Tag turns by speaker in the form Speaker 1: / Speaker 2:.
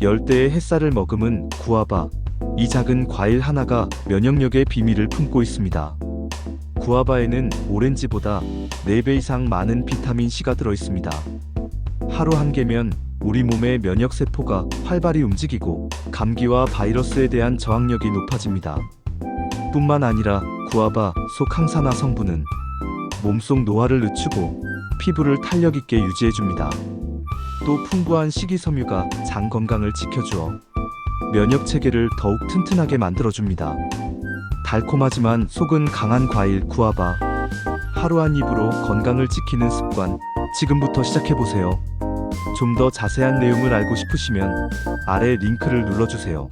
Speaker 1: 열대의 햇살을 머금은 구아바. 이 작은 과일 하나가 면역력의 비밀을 품고 있습니다. 구아바에는 오렌지보다 4배 이상 많은 비타민 C가 들어있습니다. 하루 한 개면 우리 몸의 면역세포가 활발히 움직이고 감기와 바이러스에 대한 저항력이 높아집니다. 뿐만 아니라 구아바 속 항산화 성분은 몸속 노화를 늦추고 피부를 탄력 있게 유지해줍니다. 또 풍부한 식이섬유가 장 건강을 지켜주어 면역 체계를 더욱 튼튼하게 만들어줍니다. 달콤하지만 속은 강한 과일 구아바. 하루 한 입으로 건강을 지키는 습관, 지금부터 시작해보세요. 좀 더 자세한 내용을 알고 싶으시면 아래 링크를 눌러주세요.